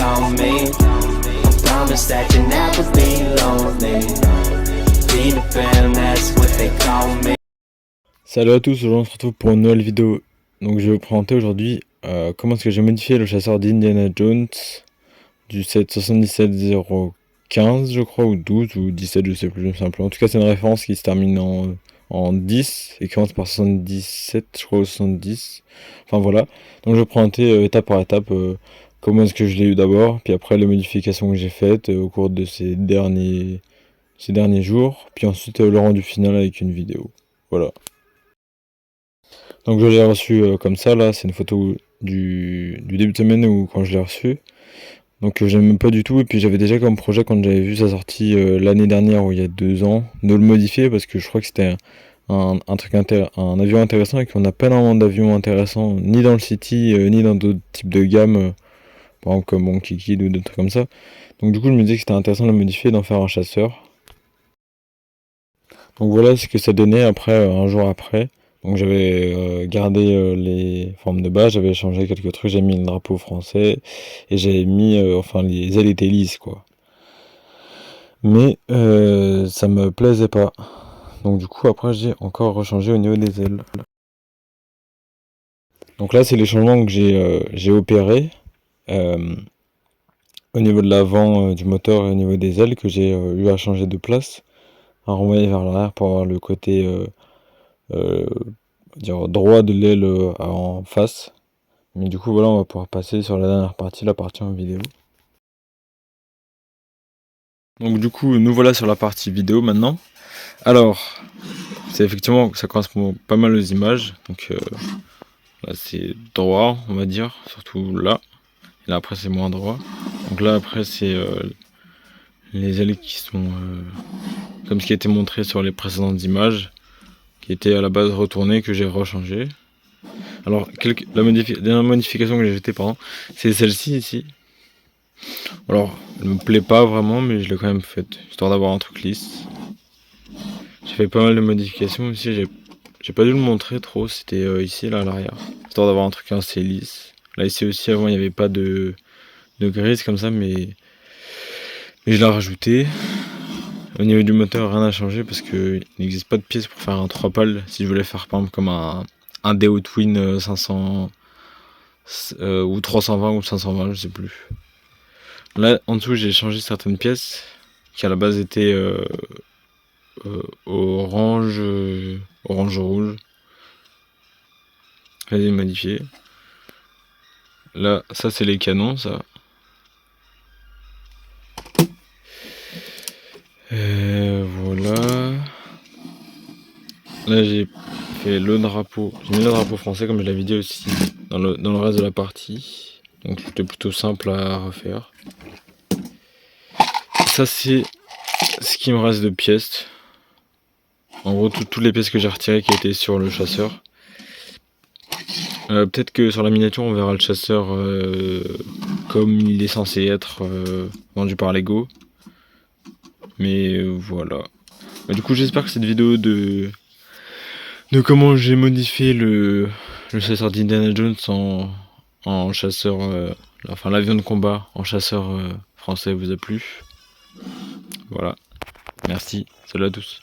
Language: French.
on me. Promise that you never be lonely. Peter Pan, that's what they call me. Salut à tous, aujourd'hui on se retrouve pour une nouvelle vidéo. Donc je vais vous présenter aujourd'hui comment est-ce que j'ai modifié le chasseur d'Indiana Jones du set 77015 je crois, ou 12 ou 17, je sais plus, je me souviens plus. En tout cas c'est une référence qui se termine en 10 et qui commence par 77 je crois, ou 70. Enfin voilà, donc je vais présenter étape par étape comment est-ce que je l'ai eu d'abord, puis après les modifications que j'ai faites au cours de ces derniers jours, puis ensuite le rendu final avec une vidéo. Voilà. Donc je l'ai reçu comme ça, là, c'est une photo du début de semaine ou quand je l'ai reçu. Donc j'aime même pas du tout, et puis j'avais déjà comme projet quand j'avais vu sa sortie l'année dernière ou il y a 2 ans, de le modifier parce que je crois que c'était un avion intéressant et qu'on n'a pas énormément d'avions intéressants, ni dans le City, ni dans d'autres types de gammes, par exemple comme Monkey Kid ou d'autres trucs comme ça. Donc du coup je me disais que c'était intéressant de le modifier et d'en faire un chasseur. Donc voilà ce que ça donnait après, un jour après. Donc j'avais gardé les formes de base, j'avais changé quelques trucs, j'ai mis le drapeau français et j'avais mis, enfin les ailes étaient lisses quoi. Mais ça me plaisait pas. Donc du coup après j'ai encore rechangé au niveau des ailes. Donc là c'est les changements que j'ai opérés au niveau de l'avant du moteur et au niveau des ailes que j'ai eu à changer de place, à renvoyer vers l'arrière pour avoir le côté dire droit de l'aile en face. Mais du coup voilà, on va pouvoir passer sur la dernière partie, la partie en vidéo. Donc du coup nous voilà sur la partie vidéo maintenant. Alors c'est effectivement ça correspond pas mal aux images. Donc là c'est droit on va dire, surtout là. Et là après c'est moins droit. Donc là après c'est les ailes qui sont comme ce qui a été montré sur les précédentes images, qui étaient à la base retournées, que j'ai rechangé. Alors la dernière modification que j'ai jetée, pardon, c'est celle-ci ici. Alors elle me plaît pas vraiment, mais je l'ai quand même faite, histoire d'avoir un truc lisse. J'ai fait pas mal de modifications aussi, j'ai pas dû le montrer trop, c'était ici là à l'arrière, histoire d'avoir un truc assez lisse. Là ici aussi avant il n'y avait pas de grise comme ça, mais je l'ai rajouté. Au niveau du moteur rien n'a changé parce qu'il n'existe pas de pièce pour faire un 3 pales. Si je voulais faire par exemple comme un DO Twin 500 ou 320 ou 520, je sais plus. Là en dessous j'ai changé certaines pièces qui à la base étaient orange rouge. Vas-y modifier. Là ça c'est les canons ça. Voilà. Là j'ai fait le drapeau. J'ai mis le drapeau français comme je l'avais dit aussi dans le reste de la partie. Donc c'était plutôt simple à refaire. Ça c'est ce qui me reste de pièces. En gros toutes les pièces que j'ai retirées qui étaient sur le chasseur. Peut-être que sur la miniature on verra le chasseur comme il est censé être vendu par Lego. Mais voilà. Bah, du coup j'espère que cette vidéo de comment j'ai modifié le chasseur d'Indiana Jones en chasseur, enfin l'avion de combat en chasseur français vous a plu. Voilà, merci, salut à tous.